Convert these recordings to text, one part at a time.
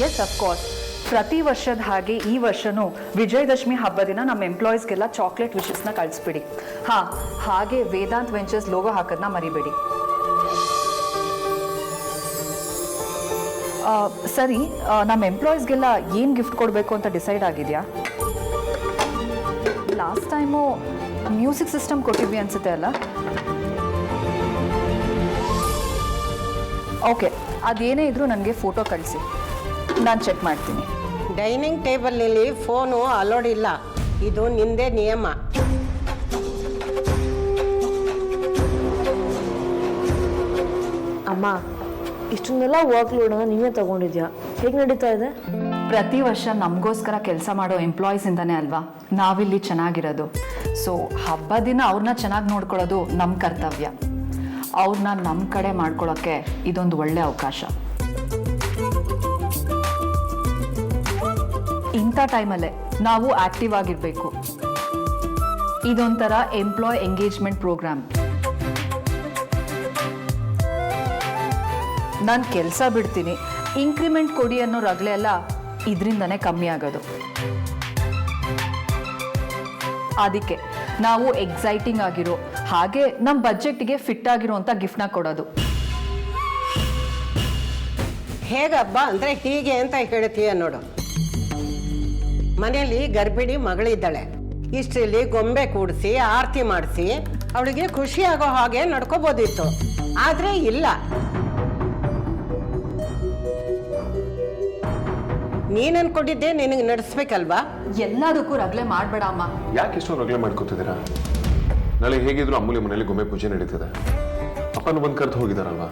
Yes of course, ಪ್ರತಿ ವರ್ಷದ ಹಾಗೆ ಈ ವರ್ಷನೂ ವಿಜಯದಶಮಿ ಹಬ್ಬದ ದಿನ ನಮ್ಮ ಎಂಪ್ಲಾಯೀಸ್ಗೆಲ್ಲ ಚಾಕ್ಲೇಟ್ ವಿಶಸ್ನ ಕಳಿಸ್ಬಿಡಿ. ಹಾಗೆ ವೇದಾಂತ್ ವೆಂಚರ್ಸ್ ಲೋಗೋ ಹಾಕೋದನ್ನ ಮರಿಬೇಡಿ. ಸರಿ, ನಮ್ಮ ಎಂಪ್ಲಾಯೀಸ್ಗೆಲ್ಲ ಏನು ಗಿಫ್ಟ್ ಕೊಡಬೇಕು ಅಂತ ಡಿಸೈಡ್ ಆಗಿದೆಯಾ? ಲಾಸ್ಟ್ ಟೈಮು ಮ್ಯೂಸಿಕ್ ಸಿಸ್ಟಮ್ ಕೊಟ್ಟಿದ್ವಿ ಅನಿಸುತ್ತೆ ಅಲ್ಲ? ಓಕೆ, ಅದೇನೇ ಇದ್ರೂ ನನಗೆ ಫೋಟೋ ಕಳಿಸಿ, ನಾನು ಚೆಕ್ ಮಾಡ್ತೀನಿ. ಡೈನಿಂಗ್ ಟೇಬಲ್ನಲ್ಲಿ ಫೋನು ಅಲೋಡ್ ಇಲ್ಲ, ಇದು ನಿಂದೇ ನಿಯಮ. ಅಮ್ಮ, ಇಷ್ಟನ್ನೆಲ್ಲ ವರ್ಕ್ ಲೋಡನ್ನು ನೀವೇ ತಗೊಂಡಿದ್ಯಾ? ಹೇಗೆ ನಡೀತಾ ಇದೆ? ಪ್ರತಿ ವರ್ಷ ನಮಗೋಸ್ಕರ ಕೆಲಸ ಮಾಡೋ ಎಂಪ್ಲಾಯೀಸಿಂದನೇ ಅಲ್ವಾ ನಾವಿಲ್ಲಿ ಚೆನ್ನಾಗಿರೋದು. ಸೊ ಹಬ್ಬ ದಿನ ಅವ್ರನ್ನ ಚೆನ್ನಾಗಿ ನೋಡ್ಕೊಳ್ಳೋದು ನಮ್ಮ ಕರ್ತವ್ಯ. ಅವ್ರನ್ನ ನಮ್ಮ ಕಡೆ ಮಾಡ್ಕೊಳ್ಳೋಕ್ಕೆ ಇದೊಂದು ಒಳ್ಳೆ ಅವಕಾಶ. ಇಂಥ ಟೈಮಲ್ಲೇ ನಾವು ಆಕ್ಟಿವ್ ಆಗಿರಬೇಕು. ಇದೊಂಥರ ಎಂಪ್ಲಾಯ್ ಎಂಗೇಜ್ಮೆಂಟ್ ಪ್ರೋಗ್ರಾಮ್. ನಾನು ಕೆಲಸ ಬಿಡ್ತೀನಿ, ಇನ್ಕ್ರಿಮೆಂಟ್ ಕೊಡಿ ಅನ್ನೋ ರಗಳೆ ಎಲ್ಲ ಇದರಿಂದನೇ ಕಮ್ಮಿ ಆಗೋದು. ಅದಕ್ಕೆ ನಾವು ಎಕ್ಸೈಟಿಂಗ್ ಆಗಿರೋ ಹಾಗೆ ನಮ್ಮ ಬಜೆಟ್ಗೆ ಫಿಟ್ ಆಗಿರೋಂಥ ಗಿಫ್ಟ್ನ ಕೊಡೋದು. ಹೇಗಬ್ಬ ಅಂದರೆ ಹೀಗೆ ಅಂತ ಹೇಳ್ತೀಯ ನೋಡು. ಮನೆಯಲ್ಲಿ ಗರ್ಭಿಣಿ ಮಗಳಿದ್ದಾಳೆ, ಇಷ್ಟರಲ್ಲಿ ಗೊಂಬೆ ಕೂಡಿಸಿ ಆರತಿ ಮಾಡಿಸಿ ಅವಳಿಗೆ ಖುಷಿ ಆಗೋ ಹಾಗೆ ನಡ್ಕೋಬೋದಿತ್ತು. ಆದರೆ ಇಲ್ಲ, ನೀನು ಅನ್ಕೊಂಡಿದ್ದೆ ನಿನಗೆ ನಡೆಸ್ಬೇಕಲ್ವಾ? ಎಲ್ಲದಕ್ಕೂ ರಗಳೆ ಮಾಡಬೇಡ ಅಮ್ಮ. ಯಾಕೆ ಇಷ್ಟೊಂದು ರಗಳೆ ಮಾಡ್ಕೋತಿದ್ದೀರಾ? ನಾಳೆ ಹೇಗಿದ್ರು ಅಮ್ಮೂಲಿ ಮನೇಲಿ ಗೊಂಬೆ ಪೂಜೆ ನಡೀತದೆ. ಅಪ್ಪನ ಬಂದು ಕರೆದು ಹೋಗಿದಾರಲ್ವಾ,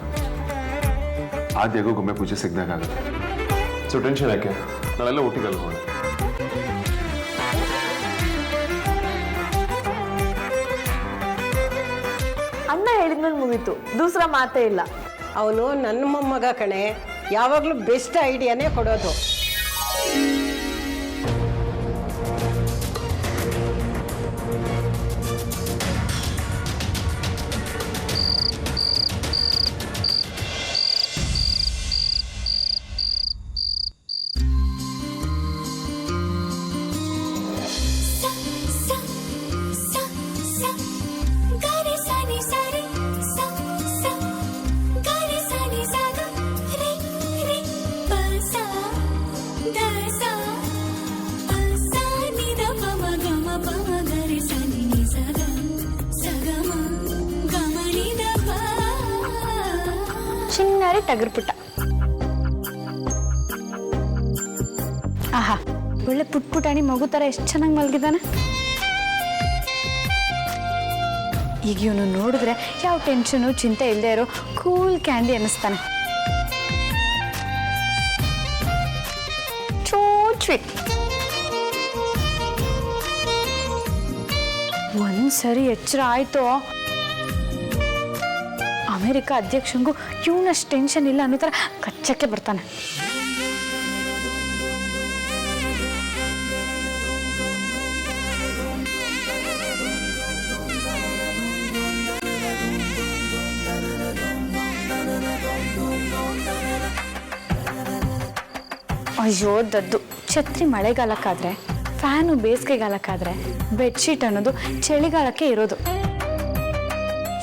ಆದ್ಯಾಗೂ ಗೊಂಬೆ ಪೂಜೆ ಸಿಗ್ದಾಗುತ್ತೆ. ಸೊ ಟೆನ್ಷನ್ ಯಾಕೆ, ನಾವೆಲ್ಲ ಒಟ್ಟಿಗಲ್ಲ ಹೋಗೋಣ. ಅಣ್ಣ ಹೇಳಿದ್ಮೇಲೆ ಮುಗೀತು, ದೂಸರ ಮಾತೇ ಇಲ್ಲ. ಅವನು ನನ್ನ ಮೊಮ್ಮಗ ಕಣೆ, ಯಾವಾಗಲೂ ಬೆಸ್ಟ್ ಐಡಿಯಾನೇ ಕೊಡೋದು. ಚಿನ್ನಾರಿ ಟಗರ್ಪುಟ್ಟ. ಆಹಾ, ಒಳ್ಳೆ ಪುಟ್ಪುಟಾಣಿ ಮಗು ಥರ ಎಷ್ಟು ಚೆನ್ನಾಗಿ ಮಲಗಿದ್ದಾನೆ. ಈಗ ಇವನು ನೋಡಿದ್ರೆ ಯಾವ ಟೆನ್ಷನು ಚಿಂತೆ ಇಲ್ಲದೆ ಇರೋ ಕೂಲ್ ಕ್ಯಾಂಡಿ ಅನ್ನಿಸ್ತಾನೆ. ಸ್ವೀಟ್. ಒಂದ್ಸರಿ ಎಚ್ಚರ ಆಯ್ತು, ಅಮೆರಿಕ ಅಧ್ಯಕ್ಷಂಗೂ ಇವನಷ್ಟು ಟೆನ್ಷನ್ ಇಲ್ಲ ಅನ್ನೋ ಥರ ಕಚ್ಚಕ್ಕೆ ಬರ್ತಾನೆ. ಅಯ್ಯೋ ದದ್ದು, ಛತ್ರಿ ಮಳೆಗಾಲಕ್ಕಾದ್ರೆ, ಫ್ಯಾನು ಬೇಸಿಗೆಗಾಲಕ್ಕಾದ್ರೆ, ಬೆಡ್ಶೀಟ್ ಅನ್ನೋದು ಚಳಿಗಾಲಕ್ಕೆ ಇರೋದು.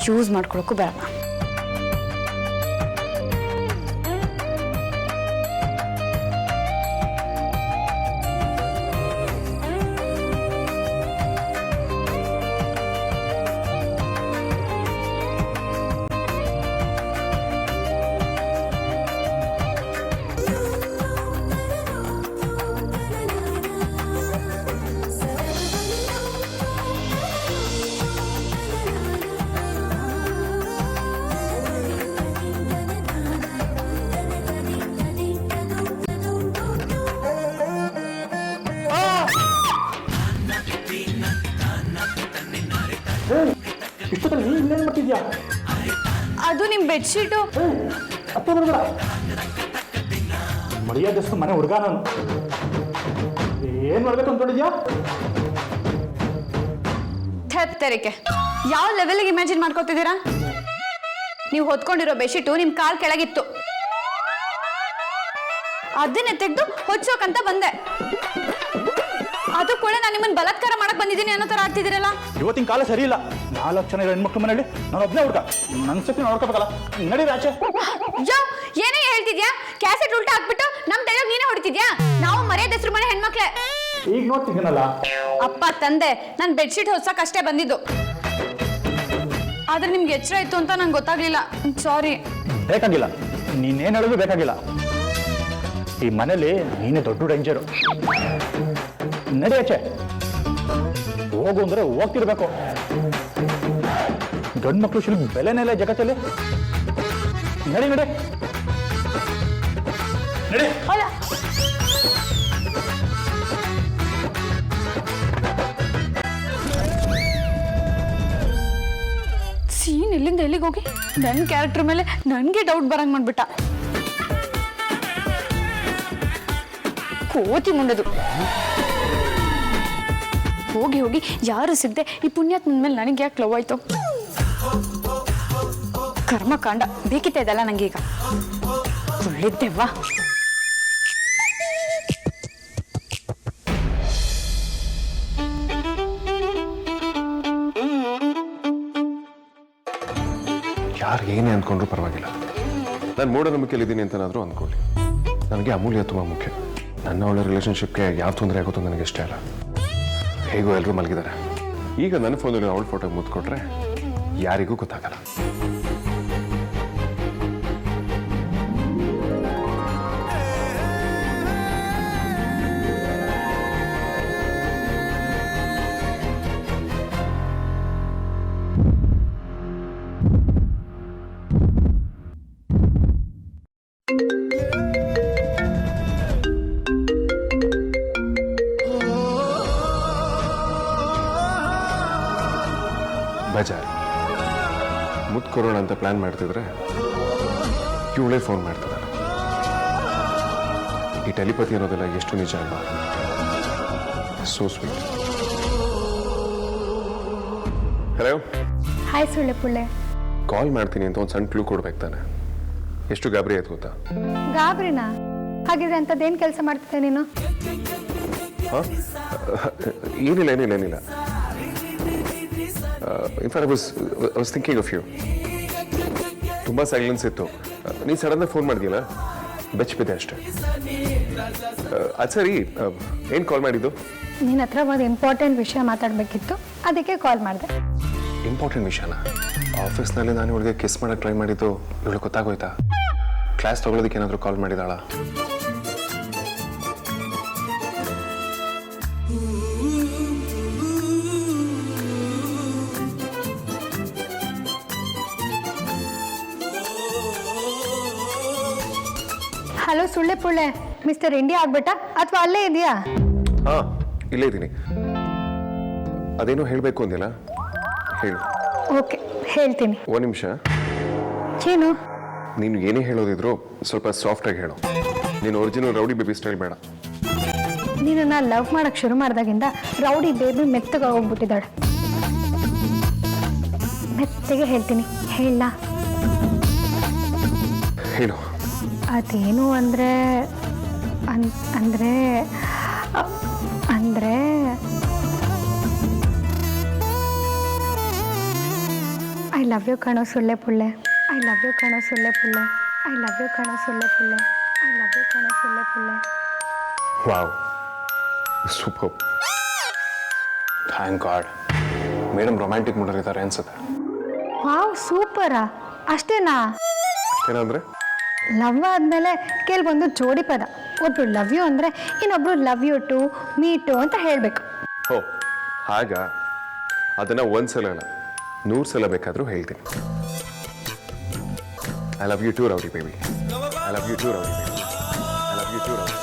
ಯೂಸ್ ಮಾಡ್ಕೊಳಕ್ಕೂ ಬೇಡ. ಇಷ್ಟೊತ್ತಲ್ಲಿ ನೀನು ಇನ್ನೇನು ಮಾಡ್ತಿದ್ಯಾ? ಅದು ನಿಮ್ಮ ಬೆಡ್ಶೀಟು. ಅತ್ತೆ ಬರಬೇಡ, ಮರ್ಯಾದಷ್ಟು ಮನೆ ಹುಡುಗ ನಾನು. ಏನು ಮಾಡ್ಬೇಕು ಅಂದ್ಕೊಂಡಿದ್ಯಾ? ತೆರಿಗೆ ಯಾವ ಲೆವೆಲ್ಗೆ ಇಮ್ಯಾಜಿನ್ ಮಾಡ್ಕೋತಿದ್ದೀರಾ? ನೀವು ಹೊತ್ಕೊಂಡಿರೋ ಬೆಡ್ಶೀಟು ನಿಮ್ಮ ಕಾಲ್ ಕೆಳಗಿತ್ತು. ಅದನ್ನೇ ತೆಗೆದು ಹೊಚ್ಚೋಕಂತ ಬಂದೆ. ಅದು ಕೂಡ ನಾನು ನಿಮ್ಮನ್ನ ಬಲಾತ್ಕಾರ ಮಾಡಕ್ ಬಂದಿದ್ದೀನಿ ಅನ್ನೋ ತರ ಆಡ್ತಿದ್ದೀರಲ್ಲ. ಇವತ್ತಿನ ಕಾಲ ಸರಿ ಇಲ್ಲ. 4 ಜನ ಹೆಣ್ಮಕ್ಳು ಮನೇಲಿ ನಾನು ಒಬ್ಬನೇ ಹುಡುಗ, ನನ್ನ ಸತಿ ನೋಡ್ಕೋಬೇಕಲ್ಲ. ನಡೀರಿ ಆಚೆ. ಯೋ, ಏನೇ ಹೇಳ್ತಿದ್ಯಾ? ಕ್ಯಾಸೆಟ್ ಉಲ್ಟಾ ಹಾಕ್ಬಿಟ್ಟು ನಮ್ ಡೈಲಾಗ್ ನೀನೇ ಹೊಡಿತಿದ್ಯಾ? ನಾವು ಮರ್ಯಾದೆ ಹೆಸರು ಮನೆ ಹೆಣ್ಮಕ್ಳೆ. ಈಗ ನೋಡ್ತಿದ್ದೀನಲ್ಲ. ಅಪ್ಪ ತಂದೆ ನಾನು ಬೆಡ್ಶೀಟ್ ಹೊಸಕ್ ಅಷ್ಟೇ ಬಂದಿದ್ದು. ಆದ್ರೆ ನಿಮ್ಗೆ ಎಚ್ಚರ ಇತ್ತು ಅಂತ ನಂಗೆ ಗೊತ್ತಾಗ್ಲಿಲ್ಲ. ಸಾರಿ. ಬೇಕಾಗಿಲ್ಲ, ನೀನೇನು ಹೇಳಿದ್ರು ಬೇಕಾಗಿಲ್ಲ. ಈ ಮನೇಲಿ ನೀನೇ ದೊಡ್ಡ ಡೇಂಜರು. ನಡಿ ಆಚೆ. ಹೋಗು ಅಂದ್ರೆ ಹೋಗ್ತಿರ್ಬೇಕು. ಗಂಡು ಮಕ್ಕಳು ಶಿಲ್ಪ ಬೆಲೆನೇ ಇಲ್ಲ ಜಗತ್ತಲ್ಲಿ. ನಡಿ ನಡಿ ನಡಿ. ಅಲ್ಲ, ಸೀನ್ ಎಲ್ಲಿಂದ ಎಲ್ಲಿಗೆ ಹೋಗಿ ನನ್ನ ಕ್ಯಾರೆಕ್ಟರ್ ಮೇಲೆ ನನಗೆ ಡೌಟ್ ಬರಂಗ್ ಮಾಡ್ಬಿಟ್ಟ. ಕೋತಿ ಮುಂಡದು. ಹೋಗಿ ಹೋಗಿ ಯಾರು ಸಿಗದೆ ಈ ಪುಣ್ಯಾತ್ಮನ ಮೇಲೆ ನನಗೆ ಯಾಕೆ ಲವ್ ಆಯ್ತು? ಕರ್ಮಕಾಂಡ ಬೇಕಿತ್ತ ಇದೆಲ್ಲ ನಂಗೀಗ. ಒಳ್ಳಿದ್ದೆವ್ವಾ. ಯಾರು ಏನೇ ಅಂದ್ಕೊಂಡ್ರು ಪರವಾಗಿಲ್ಲ. ನಾನು ಮೂಢನಂಬಿಕೆಯಲ್ಲಿದ್ದೀನಿ ಅಂತನಾದರೂ ಅಂದ್ಕೊಳ್ಳಿ. ನನಗೆ ಅಮೂಲ್ಯ ತುಂಬ ಮುಖ್ಯ. ನನ್ನ ಅವಳ ರಿಲೇಷನ್ಶಿಪ್ಗೆ ಯಾವ ತೊಂದರೆ ಆಗುತ್ತೋ ನನಗೆ ಇಷ್ಟ ಇಲ್ಲ. ಹೇಗೋ ಎಲ್ಲರೂ ಮಲಗಿದ್ದಾರೆ. ಈಗ ನನ್ನ ಫೋನಲ್ಲಿ ಅವಳ ಫೋಟೋ ಮುತ್ಕೊಟ್ರೆ ಯಾರಿಗೂ ಗೊತ್ತಾಗಲ್ಲ. ಬೇಜಾರು. ಮುತ್ಕೊರೋಣ ಅಂತ ಪ್ಲಾನ್ ಮಾಡ್ತಿದ್ರೆ ಇವಳೇ ಫೋನ್ ಮಾಡ್ತಿದ್ದಾಳೆ. ಈ ಟೆಲಿಪತಿ ಅನ್ನೋದೆಲ್ಲ ಎಷ್ಟು ನಿಜ ಅಲ್ವಾ? So sweet. ಹಲೋ. ಹಾಯ್ ಸುಳ್ಳೆ ಪುಳ್ಳೆ. ಕಾಲ್ ಮಾಡ್ತೀನಿ ಅಂತ ಒಂದು ಸಣ್ಣ ಕ್ಲೂ ಕೊಡ್ಬೇಕು ತಾನೆ. ಎಷ್ಟು ಗಾಬರಿ ಆಯ್ತು ಗೊತ್ತಾ? ಗಾಬ್ರಿನಾ? ಹಾಗಿದ್ರೆ ಅಂಥದ್ದೇನು ಕೆಲಸ ಮಾಡ್ತಿದ್ದೆ ನೀನು? ಹಾಂ, ಏನಿಲ್ಲ ಏನಿಲ್ಲ ಏನಿಲ್ಲ. In fact I was thinking of you. ತುಂಬ ಸೈಲೆನ್ಸ್ ಇತ್ತು. ನೀನು ಸಡನ್ನಾಗಿ ಫೋನ್ ಮಾಡಿದ್ಯಲ್ಲ, ಬೆಚ್ಚಿಬಿದ್ದೆ ಅಷ್ಟೇ. ಅದು ಸರಿ, ಏನು ಕಾಲ್ ಮಾಡಿದ್ದು? ನಿನ್ನ ಹತ್ರ ಒಂದು ಇಂಪಾರ್ಟೆಂಟ್ ವಿಷಯ ಮಾತಾಡಬೇಕಿತ್ತು, ಅದಕ್ಕೆ ಕಾಲ್ ಮಾಡಿದೆ. ಇಂಪಾರ್ಟೆಂಟ್ ವಿಷಯನ? ಆಫೀಸ್ನಲ್ಲಿ ನಾನು ಇವಳಿಗೆ ಕಿಸ್ ಮಾಡೋಕ್ಕೆ ಟ್ರೈ ಮಾಡಿದ್ದು ಇವಳು ಗೊತ್ತಾಗೋಯ್ತಾ? ಕ್ಲಾಸ್ ತಗೊಳ್ಳೋದಕ್ಕೆ ಏನಾದರೂ ಕಾಲ್ ಮಾಡಿದಾಳ? ಹಲೋ ಸುಳ್ಳೆ ಪುಳ್ಳೆ, ಮಿಸ್ಟರ್ ಇಂಡಿಯಾ ಆಗ್ಬಿಟ್ಟ ಅಥವಾ ಅಲ್ಲೇ ಇದೆಯಾ? ಹಾಂ, ಇಲ್ಲೇ ಇದ್ದೀನಿ. ಅದೇನೋ ಹೇಳಬೇಕು ಅಂದಿಲ್ಲ, ಹೇಳು. ಓಕೆ, ಹೇಳ್ತೀನಿ. ಒಂದು ನಿಮಿಷ. ಏನು? ನೀನು ಏನೇ ಹೇಳೋದಿದ್ರು ಸ್ವಲ್ಪ ಸಾಫ್ಟಾಗಿ ಹೇಳು. ನೀನು ಒರಿಜಿನಲ್ ರೌಡಿ ಬೇಬಿ ಸ್ಟೈಲ್ ಬೇಡ. ನೀನನ್ನ ಲವ್ ಮಾಡಕ್ ಶುರು ಮಾಡಿದಾಗಿಂದ ರೌಡಿ ಬೇಬಿ ಮೆತ್ತಗೆ ಹೋಗ್ಬಿಟ್ಟಿದ್ದಾಳೆ. ಮೆತ್ತಗೆ ಹೇಳ್ತೀನಿ, ಹೇಳ. ಹೇಳು. ಅದೇನು ಅಂದರೆ ಅಂದರೆ ಅಂದರೆ ಐ ಲವ್ ಯು ಕಣೋ ಸುಳ್ಳೆ ಪುಳ್ಳೆ. ಐ ಲವ್ ಯು ಕಣೋ ಸುಳ್ಳೆ ಪುಳ್ಳೆ. ಐ ಲವ್ ಯು ಕಣೋ ಸುಳ್ಳೆ ಪುಳ್ಳೆ. ಐ ಲವ್ ಯು ಕಣೋ ಸುಳ್ಳೆ ಪುಳ್ಳೆ. Wow, super. Thank God. Madam romantic ಮೂಡಲ್ಲಿದ್ದಾರೆ ಅನ್ಸುತ್ತೆ. ವಾವ್, ಸೂಪರಾ? ಅಷ್ಟೇನಾ? ಏನಂದ್ರೆ ಲವ್ ಆದಮೇಲೆ ಕೆಲವೊಂದು ಜೋಡಿ ಪದ. ಒಬ್ರು ಲವ್ ಯು ಅಂದರೆ ಇನ್ನೊಬ್ರು love you too, me too ಅಂತ ಹೇಳಬೇಕು. ಓ ಹಾಗ? ಅದನ್ನು ಒಂದು ಸಲ ಅಲ್ಲ, 100 ಸಲ ಬೇಕಾದರೂ ಹೇಳ್ತೀನಿ. I love you too rowdy baby. I love you too rowdy baby. I love you too rowdy.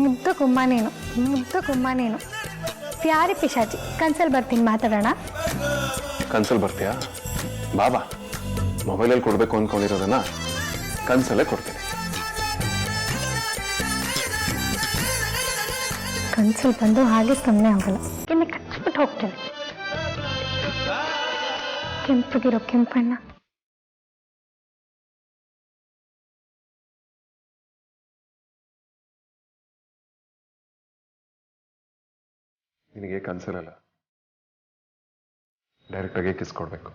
ಮುದ್ದು ಕುಮ್ಮ ನೀನು, ಮುದ್ದು ಕುಮ್ಮ ನೀನು. ಪ್ಯಾರಿ ಪಿಶಾಚಿ. ಕನ್ಸಲ್ಲಿ ಬರ್ತೀನಿ, ಮಾತಾಡೋಣ. ಕನ್ಸಲ್ಲಿ ಬರ್ತೀಯಾ? ಬಾಬಾ, ಮೊಬೈಲಲ್ಲಿ ಕೊಡಬೇಕು ಅಂದ್ಕೊಂಡಿರೋದನ್ನ ಕನ್ಸಲ್ಲೇ ಕೊಡ್ತೀನಿ. ಕನ್ಸಲ್ಲಿ ಬಂದು ಹಾಗೆ ಸುಮ್ಮನೆ ಹೋಗಲ್ಲ, ಇನ್ನು ಕಚ್ಬಿಟ್ಟು ಹೋಗ್ತೇನೆ. ಕೆಂಪಗಿರೋ ಕೆಂಪಣ್ಣ. ನಿನಗೆ ಕನ್ಸಿರಲ್ಲ, ಡೈರೆಕ್ಟಾಗಿ ಕಿಸ್ ಕೊಡ್ಬೇಕು.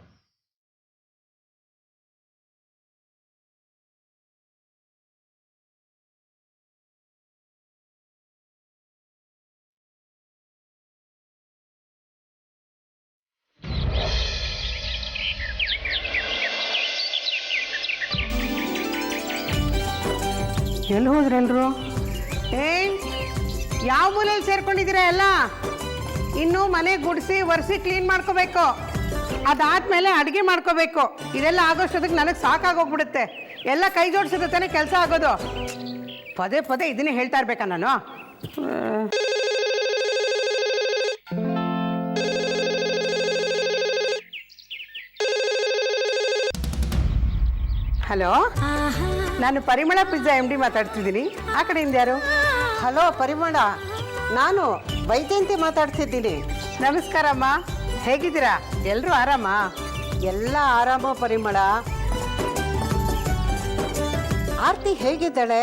ಎಲ್ಲಿ ಹೋದ್ರೆಲ್ರು? ಯಾವ ಮೂಲೆಯಲ್ಲಿ ಸೇರ್ಕೊಂಡಿದ್ದೀರಾ ಎಲ್ಲ? ಇನ್ನು ಮನೆ ಗುಡಿಸಿ ಒರೆಸಿ ಕ್ಲೀನ್ ಮಾಡ್ಕೋಬೇಕು. ಅದಾದ್ಮೇಲೆ ಅಡುಗೆ ಮಾಡ್ಕೋಬೇಕು. ಇದೆಲ್ಲ ಆಗೋಷ್ಟೊತ್ತಿಗೆ ನನಗೆ ಸಾಕಾಗೋಗ್ಬಿಡುತ್ತೆ. ಎಲ್ಲ ಕೈ ಜೋಡಿಸಿದ್ರೆ ತಾನೇ ಕೆಲಸ ಆಗೋದು. ಪದೇ ಪದೇ ಇದನ್ನೇ ಹೇಳ್ತಾ ಇರ್ಬೇಕಾ ನಾನು? ಹಲೋ, ನಾನು ಪರಿಮಳ ಪಿಜ್ಜಾ MD ಮಾತಾಡ್ತಿದ್ದೀನಿ. ಆ ಕಡೆಯಿಂದ ಯಾರು? ಹಲೋ ಪರಿಮಳ, ನಾನು ವೈಜಯಂತಿ ಮಾತಾಡ್ತಿದ್ದೀನಿ. ನಮಸ್ಕಾರಮ್ಮ, ಹೇಗಿದ್ದೀರಾ? ಎಲ್ಲರೂ ಆರಾಮ? ಎಲ್ಲ ಆರಾಮ ಪರಿಮಳ. ಆರ್ತಿ ಹೇಗಿದ್ದಾಳೆ?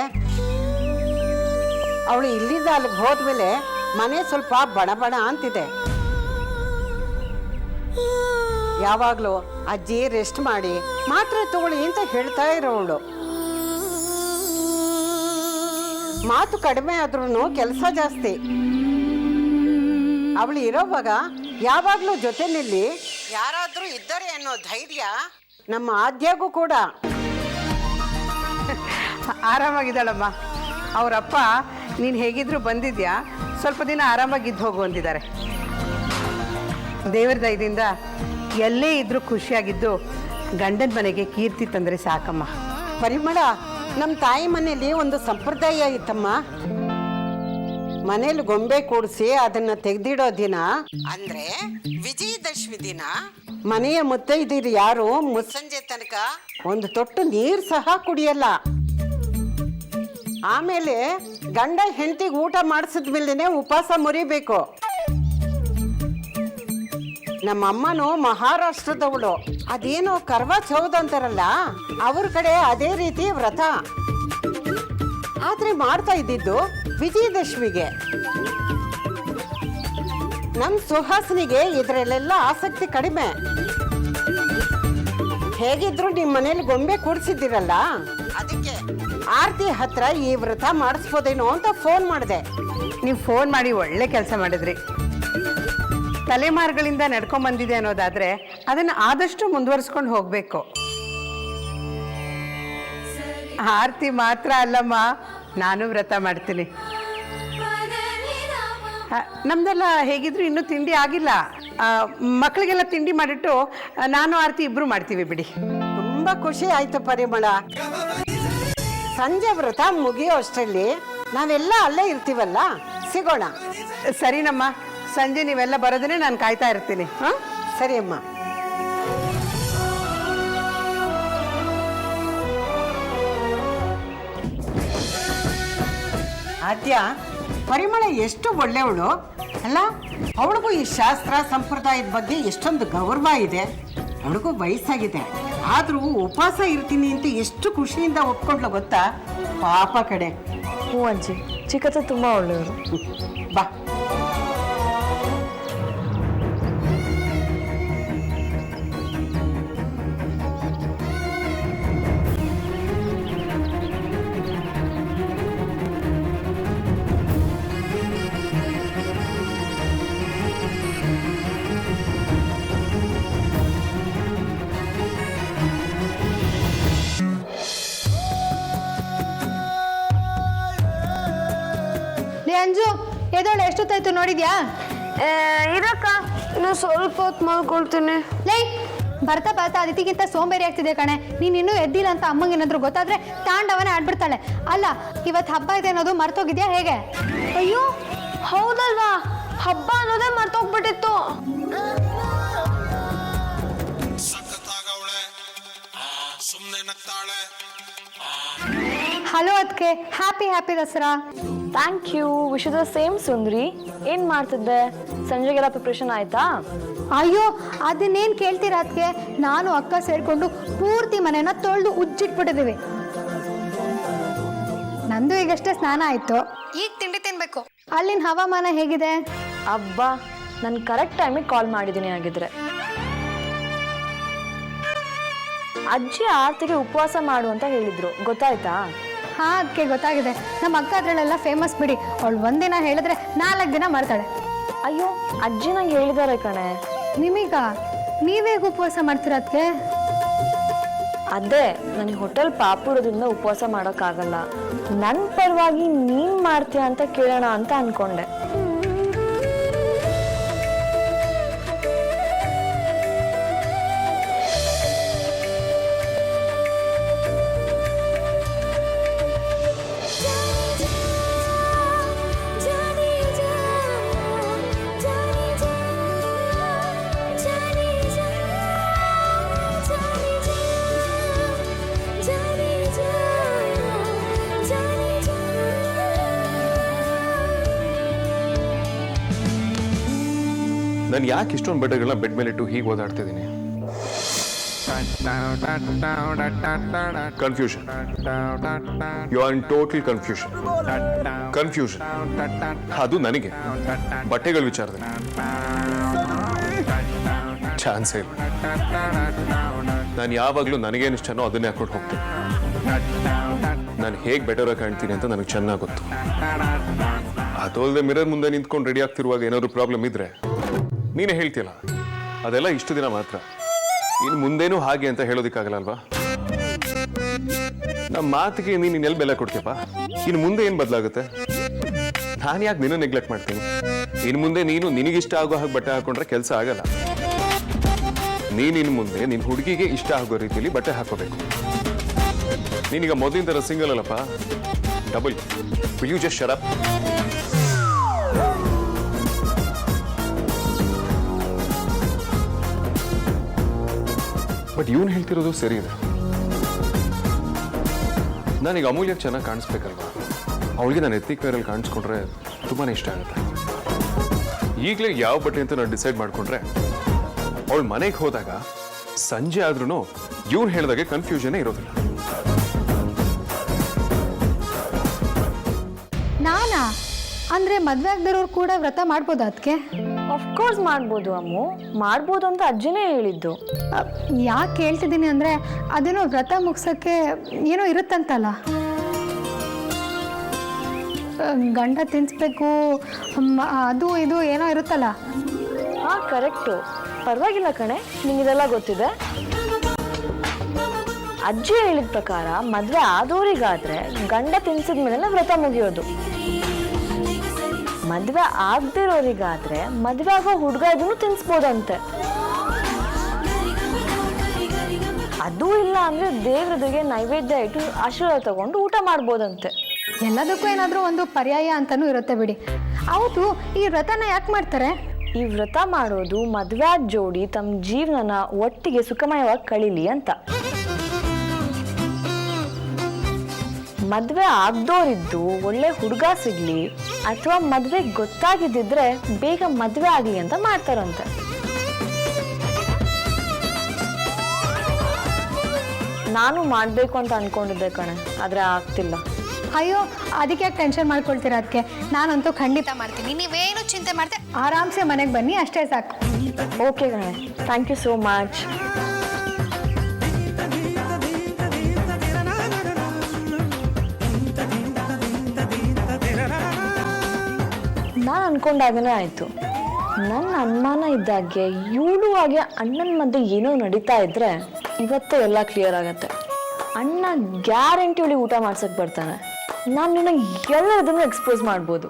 ಅವಳು ಇಲ್ಲಿಂದ ಅಲ್ಲಿಗೆ ಹೋದ್ಮೇಲೆ ಮನೆ ಸ್ವಲ್ಪ ಬಣ ಬಣ ಅಂತಿದೆ. ಯಾವಾಗಲೂ ಅಜ್ಜಿ ರೆಸ್ಟ್ ಮಾಡಿ ಮಾತ್ರೆ ತಗೊಳ್ಳಿ ಅಂತ ಹೇಳ್ತಾ ಇರೋವಳು. ಮಾತು ಕಡಿಮೆ ಆದ್ರೂ ಕೆಲಸ ಜಾಸ್ತಿ. ಅವಳು ಇರೋವಾಗ ಯಾವಾಗಲೂ ಜೊತೆಯಲ್ಲಿ ಯಾರಾದರೂ ಇದ್ದಾರೆ ಅನ್ನೋ ಧೈರ್ಯ ನಮ್ಮ ಆದ್ಯಾಗೂ ಕೂಡ. ಆರಾಮಾಗಿದ್ದಾಳಮ್ಮ. ಅವರಪ್ಪ ನೀನು ಹೇಗಿದ್ರು ಬಂದಿದ್ಯಾ, ಸ್ವಲ್ಪ ದಿನ ಆರಾಮಾಗಿದ್ದು ಹೋಗು ಅಂದಿದ್ದಾರೆ. ದೇವರ ದಯದಿಂದ ಎಲ್ಲೇ ಇದ್ರೂ ಖುಷಿಯಾಗಿದ್ದು ಗಂಡನ ಮನೆಗೆ ಕೀರ್ತಿ ತಂದರೆ ಸಾಕಮ್ಮ. ಪರಿಮಳ, ನಮ್ಮ ತಾಯಿ ಮನೆಯಲ್ಲಿ ಒಂದು ಸಂಪ್ರದಾಯ ಇತ್ತಮ್ಮ. ಮನೇಲಿ ಗೊಂಬೆ ಕೂಡಿಸಿ ಅದನ್ನ ತೆಗೆದಿಡೋ ದಿನ ಅಂದ್ರೆ ವಿಜಯದಶಮಿ ದಿನ ಮನೆಯ ಮುತ್ತೈದಿರು ಯಾರು ಮುಸ್ಸಂಜೆ ತನಕ ಒಂದು ತೊಟ್ಟು ನೀರು ಸಹ ಕುಡಿಯಲ್ಲ. ಆಮೇಲೆ ಗಂಡ ಹೆಂಡತಿಗೆ ಊಟ ಮಾಡಿಸಿದ್ಮೇಲೆ ಉಪವಾಸ ಮುರಿಬೇಕು. ನಮ್ಮ ಅಮ್ಮನು ಮಹಾರಾಷ್ಟ್ರದವಳು. ಅದೇನೋ ಕರ್ವಾ ಚೌದ್ ಅಂತಾರಲ್ಲ, ಅವ್ರ ಕಡೆ ಅದೇ ರೀತಿ ವ್ರತ. ಆದ್ರೆ ಮಾಡ್ತಾ ಇದ್ದಿದ್ದು ವಿಜಯದಶಮಿಗೆ. ನಮ್ ಸುಹಾಸಿನಿಗೆ ಇದರಲ್ಲೆಲ್ಲ ಆಸಕ್ತಿ ಕಡಿಮೆ. ಹೇಗಿದ್ರು ನಿಮ್ ಮನೇಲಿ ಗೊಂಬೆ ಕೂಡಿಸಿದ್ದೀರಲ್ಲ, ಅದಕ್ಕೆ ಆರ್ತಿ ಹತ್ರ ಈ ವ್ರತ ಮಾಡಿಸ್ಬೋದೇನೋ ಅಂತ ಫೋನ್ ಮಾಡಿದೆ. ನೀವು ಫೋನ್ ಮಾಡಿ ಒಳ್ಳೆ ಕೆಲಸ ಮಾಡಿದ್ರಿ. ತಲೆಮಾರುಗಳಿಂದ ನಡ್ಕೊಂಡ್ ಬಂದಿದೆ ಅನ್ನೋದಾದ್ರೆ ಅದನ್ನ ಆದಷ್ಟು ಮುಂದುವರಿಸ್ಕೊಂಡು ಹೋಗ್ಬೇಕು. ಆರ್ತಿ ಮಾತ್ರ ಅಲ್ಲಮ್ಮ, ನಾನು ವ್ರತ ಮಾಡ್ತೀನಿ. ನಮ್ದೆಲ್ಲ ಹೇಗಿದ್ರು ಇನ್ನೂ ತಿಂಡಿ ಆಗಿಲ್ಲ. ಮಕ್ಕಳಿಗೆಲ್ಲ ತಿಂಡಿ ಮಾಡಿಟ್ಟು ನಾನು ಆರ್ತಿ ಇಬ್ರು ಮಾಡ್ತೀವಿ ಬಿಡಿ. ತುಂಬಾ ಖುಷಿ ಆಯ್ತು ಪರಿಮಳ. ಸಂಜೆ ವ್ರತ ಮುಗಿಯೋ ಅಷ್ಟರಲ್ಲಿ ನಾವೆಲ್ಲ ಅಲ್ಲೇ ಇರ್ತೀವಲ್ಲ, ಸಿಗೋಣ. ಸರಿನಮ್ಮ, ಸಂಜೆ ನೀವೆಲ್ಲ ಬರೋದನ್ನೇ ನಾನು ಕಾಯ್ತಾ ಇರ್ತೀನಿ. ಸರಿ ಅಮ್ಮ. ಆದ್ಯ, ಪರಿಮಳ ಎಷ್ಟು ಒಳ್ಳೆಯವಳು ಅಲ್ಲ. ಅವಳಿಗೂ ಈ ಶಾಸ್ತ್ರ ಸಂಪ್ರದಾಯದ ಬಗ್ಗೆ ಎಷ್ಟೊಂದು ಗೌರವ ಇದೆ. ಅವಳಿಗೂ ವಯಸ್ಸಾಗಿದೆ, ಆದ್ರೂ ಉಪವಾಸ ಇರ್ತೀನಿ ಅಂತ ಎಷ್ಟು ಖುಷಿಯಿಂದ ಒಪ್ಕೊಂಡ್ಲು ಗೊತ್ತಾ? ಪಾಪ ಕಡೆ. ಹ್ಞೂ ಅಜ್ಜಿ, ಚಿಕ್ಕತ್ತೆ ತುಂಬ ಒಳ್ಳೆಯವರು. ಬಾ. ಅಂಜು, ಎದೋಳು ಎಷ್ಟೊತ್ತಾಯ್ತು ನೋಡಿದ್ಯಾ? ಇರಕ್ಕ, ಇನ್ನು ಸ್ವಲ್ಪ ಹೊತ್ತು ಮಲ್ಕೊಳ್ತೀನಿ. ಲೈ, ಬರ್ತಾ ಬರ್ತಾ ಅದಿತಿಗಿಂತ ಸೋಂಬೇರಿ ಆಗ್ತಿದೆ ಕಣೆ. ನೀನು ಇನ್ನೂ ಎದ್ದಿಲ್ಲ ಅಂತ ಅಮ್ಮಂಗೆ ಏನಾದ್ರು ಗೊತ್ತಾದ್ರೆ ತಾಂಡವನೇ ಆಡ್ಬಿಡ್ತಾಳೆ. ಅಲ್ಲ, ಇವತ್ತು ಹಬ್ಬ ಇದೆ ಅನ್ನೋದು ಮರ್ತೋಗಿದ್ಯಾ ಹೇಗೆ? ಅಯ್ಯೋ ಹೌದಲ್ವಾ, ಹಬ್ಬ ಅನ್ನೋದೇ ಮರ್ತೋಗ್ಬಿಟ್ಟಿತ್ತು. ಹಲೋ ಅದಕ್ಕೆ, happy Dasara. Thank you. Wish the same ಸುಂದ್ರಿ. ಏನು ಮಾಡ್ತಿದ್ದೆ? ಸಂಜೆಗೆಲ್ಲ ಪ್ರಿಪ್ರೇಷನ್ ಆಯ್ತಾ? ಅಯ್ಯೋ ಅದನ್ನೇನು ಕೇಳ್ತೀರಾ ಅದಕ್ಕೆ, ನಾನು ಅಕ್ಕ ಸೇರಿಕೊಂಡು ಪೂರ್ತಿ ಮನೆನ ತೊಳೆದು ಉಜ್ಜಿಟ್ಬಿಟ್ಟಿದ್ದೀವಿ. ನಂದು ಈಗಷ್ಟೇ ಸ್ನಾನ ಆಯಿತು, ಈಗ ತಿಂಡಿ ತಿನ್ಬೇಕು. ಅಲ್ಲಿನ ಹವಾಮಾನ ಹೇಗಿದೆ? ಅಬ್ಬಾ ನಾನು ಕರೆಕ್ಟ್ ಟೈಮಿಗೆ ಕಾಲ್ ಮಾಡಿದ್ದೀನಿ ಆಗಿದ್ರೆ. ಅಜ್ಜಿ ಆರ್ತಿಗೆ ಉಪವಾಸ ಮಾಡು ಅಂತ ಹೇಳಿದ್ರು, ಗೊತ್ತಾಯ್ತಾ? ಹಾಂ ಅದಕ್ಕೆ ಗೊತ್ತಾಗಿದೆ. ನಮ್ಮ ಅಕ್ಕ ಅದ್ರಲ್ಲೆಲ್ಲ ಫೇಮಸ್ ಬಿಡಿ. ಅವಳು ಒಂದಿನ ಹೇಳಿದ್ರೆ 4 ದಿನ ಮಾಡ್ತಾಳೆ. ಅಯ್ಯೋ ಅಜ್ಜಿ ನಂಗೆ ಹೇಳಿದ್ದಾರೆ ಕಣೆ. ನಿಮೀಗ ನೀವೇಗ ಉಪವಾಸ ಮಾಡ್ತೀರದಕ್ಕೆ? ಅದೇ ನನಗೆ ಹೋಟೆಲ್ ಪಾಪು ಇರೋದ್ರಿಂದ ಉಪವಾಸ ಮಾಡೋಕ್ಕಾಗಲ್ಲ. ನನ್ನ ಪರವಾಗಿ ನೀನು ಮಾಡ್ತೀಯ ಅಂತ ಕೇಳೋಣ ಅಂತ ಅನ್ಕೊಂಡೆ. ನಾನು ಯಾಕೆ ಇಷ್ಟೊಂದು ಬಟ್ಟೆಗಳನ್ನ ಬೆಡ್ ಮೇಲೆ ಇಟ್ಟು ಹೀಗೆ ಓದಾಡ್ತಿದ್ದೀನಿ? Confusion. You are in total confusion. Confusion ಅದು ನನಗೆ ಬಟ್ಟೆಗಳ ವಿಚಾರದಲ್ಲಿ ಚಾನ್ಸೇ ಇಲ್ಲ. ನಾನು ಯಾವಾಗಲೂ ನನಗೇನು ಇಷ್ಟನೋ ಅದನ್ನೇ ಹಾಕೊಂಡು ಹೋಗ್ತೀನಿ. ನಾನು ಹೇಗೆ ಬೆಟರ್ ಆಗಿ ಕಾಣ್ತೀನಿ ಅಂತ ನನಗೆ ಚೆನ್ನಾಗಿ ಗೊತ್ತು. ಅದಲ್ಲದೆ ಮಿರರ್ ಮುಂದೆ ನಿಂತ್ಕೊಂಡು ರೆಡಿ ಆಗ್ತಿರುವಾಗ ಏನಾದ್ರು ಪ್ರಾಬ್ಲಮ್ ಇದ್ರೆ ನೀನೇ ಹೇಳ್ತೀಯಲ್ಲ, ಅದೆಲ್ಲ ಇಷ್ಟು ದಿನ ಮಾತ್ರ. ಇನ್ನು ಮುಂದೇನೂ ಹಾಗೆ ಅಂತ ಹೇಳೋದಕ್ಕಾಗಲ್ಲ ಅಲ್ವಾ? ನಮ್ಮ ಮಾತಿಗೆ ನೀನು ಎಲ್ಲಿ ಬೆಲೆ ಕೊಡ್ತೀಯಪ್ಪ? ಇನ್ನು ಮುಂದೆ ಏನು ಬದಲಾಗುತ್ತೆ? ನಾನು ಯಾಕೆ ನಿನ್ನ ನೆಗ್ಲೆಕ್ಟ್ ಮಾಡ್ತೀನಿ? ಇನ್ನು ಮುಂದೆ ನೀನು ನಿನಗಿಷ್ಟ ಆಗೋ ಹಾಗೆ ಬಟ್ಟೆ ಹಾಕೊಂಡ್ರೆ ಕೆಲಸ ಆಗಲ್ಲ. ನೀನಿನ್ನು ಮುಂದೆ ನಿನ್ನ ಹುಡುಗಿಗೆ ಇಷ್ಟ ಆಗೋ ರೀತಿಯಲ್ಲಿ ಬಟ್ಟೆ ಹಾಕೋಬೇಕು. ನೀನೀಗ ಮೊದಲಿನ ಥರ ಸಿಂಗಲ್ ಅಲ್ಲಪ್ಪ, double. You just shut up. But ಇವನು ಹೇಳ್ತಿರೋದು ಸರಿ ಇದೆ. ನಾನೀಗ ಅಮೂಲ್ಯಕ್ಕೆ ಚೆನ್ನಾಗಿ ಕಾಣಿಸ್ಬೇಕಲ್ವಾ? ಅವಳಿಗೆ ನಾನು ಎತ್ತಿಕ್ ವೇರಲ್ಲಿ ಕಾಣಿಸ್ಕೊಂಡ್ರೆ ತುಂಬಾ ಇಷ್ಟ ಆಗುತ್ತೆ. ಈಗಲೇ ಯಾವ ಬಟ್ಟೆ ಅಂತ ನಾನು ಡಿಸೈಡ್ ಮಾಡಿಕೊಂಡ್ರೆ ಅವಳು ಮನೆಗೆ ಹೋದಾಗ ಸಂಜೆ ಆದ್ರೂ ಇವನು ಹೇಳಿದಾಗೆ ಕನ್ಫ್ಯೂಷನ್ನೇ ಇರೋದಿಲ್ಲ. ನಾನಾ ಅಂದರೆ ಮದುವೆ ಆಗದಿರೋರು ಕೂಡ ವ್ರತ ಮಾಡ್ಬೋದಾ ಅದಕ್ಕೆ? ಅಫ್ಕೋರ್ಸ್ ಮಾಡ್ಬೋದು ಅಮ್ಮು, ಮಾಡ್ಬೋದು ಅಂತ ಅಜ್ಜಿನೇ ಹೇಳಿದ್ದು. ಯಾಕೆ ಹೇಳ್ತಿದ್ದೀನಿ ಅಂದರೆ ಅದೇನೋ ವ್ರತ ಮುಗ್ಸೋಕ್ಕೆ ಏನೋ ಇರುತ್ತಂತಲ್ಲ, ಗಂಡ ತಿನ್ನಿಸ್ಬೇಕು ಅದು ಇದು ಏನೋ ಇರುತ್ತಲ್ಲ. ಹಾಂ ಕರೆಕ್ಟು, ಪರವಾಗಿಲ್ಲ ಕಣೆ, ನಿಮಗೆಲ್ಲ ಗೊತ್ತಿದೆ. ಅಜ್ಜಿ ಹೇಳಿದ ಪ್ರಕಾರ ಮದುವೆ ಆದೋರಿಗಾದ್ರೆ ಗಂಡ ತಿನ್ಸಿದ ಮೇಲೆ ವ್ರತ ಮುಗಿಯೋದು. ಮದುವೆ ಆಗದಿರೋರಿಗಾದ್ರೆ ಮದುವೆ ಆಗೋ ಹುಡುಗ ಇದನ್ನು ತಿನ್ಸ್ಬೋದಂತೆ. ಅದು ಇಲ್ಲ ಅಂದ್ರೆ ದೇವ್ರದಿಗೆ ನೈವೇದ್ಯ ಇಟ್ಟು ಆಶೀರ್ವಾದ ತಗೊಂಡು ಊಟ ಮಾಡ್ಬೋದಂತೆ. ಎಲ್ಲದಕ್ಕೂ ಏನಾದರೂ ಒಂದು ಪರ್ಯಾಯ ಅಂತಲೂ ಇರುತ್ತೆ ಬಿಡಿ. ಹೌದು, ಈ ವ್ರತನ ಯಾಕೆ ಮಾಡ್ತಾರೆ? ಈ ವ್ರತ ಮಾಡೋದು ಮದುವೆ ಆದ ಜೋಡಿ ತಮ್ಮ ಜೀವನನ ಒಟ್ಟಿಗೆ ಸುಖಮಯವಾಗಿ ಕಳೀಲಿ ಅಂತ. ಮದುವೆ ಆಗದೋರಿದ್ದು ಒಳ್ಳೆ ಹುಡುಗ ಸಿಗ್ಲಿ ಅಥವಾ ಮದುವೆ ಗೊತ್ತಾಗಿದ್ದಿದ್ರೆ ಬೇಗ ಮದುವೆ ಆಗಲಿ ಅಂತ ಮಾಡ್ತಾರಂತೆ. ನಾನು ಮಾಡಬೇಕು ಅಂತ ಅನ್ಕೊಂಡಿದ್ದೆ ಕಣೆ, ಆದರೆ ಆಗ್ತಿಲ್ಲ. ಅಯ್ಯೋ ಅದಕ್ಕೆ ಯಾಕೆ ಟೆನ್ಷನ್ ಮಾಡ್ಕೊಳ್ತೀರ? ಅದಕ್ಕೆ ನಾನಂತೂ ಖಂಡಿತ ಮಾಡ್ತೀನಿ. ನೀವೇನು ಚಿಂತೆ ಮಾಡ್ತೆ, ಆರಾಮ್ಸೆ ಮನೆಗೆ ಬನ್ನಿ, ಅಷ್ಟೇ ಸಾಕು. ಓಕೆ ಕಣೆ, ಥ್ಯಾಂಕ್ ಯು ಸೋ ಮಚ್. ನಾನು ಅನ್ಕೊಂಡಾಗನೇ ಆಯಿತು. ನನ್ನ ಅನುಮಾನ ಇದ್ದಾಗೆ ಇವಳು ಹಾಗೆ ಅಣ್ಣನ ಮಧ್ಯೆ ಏನೋ ನಡೀತಾ ಇದ್ರೆ ಇವತ್ತೇ ಎಲ್ಲ ಕ್ಲಿಯರ್ ಆಗತ್ತೆ. ಅಣ್ಣ ಗ್ಯಾರಂಟಿ ಅವಳಿಗೆ ಊಟ ಮಾಡ್ಸಕ್ಕೆ ಬರ್ತಾನೆ. ನಾನು ನಿನ್ನ ಎಲ್ಲದನ್ನು ಎಕ್ಸ್ಪೋಸ್ ಮಾಡ್ಬೋದು.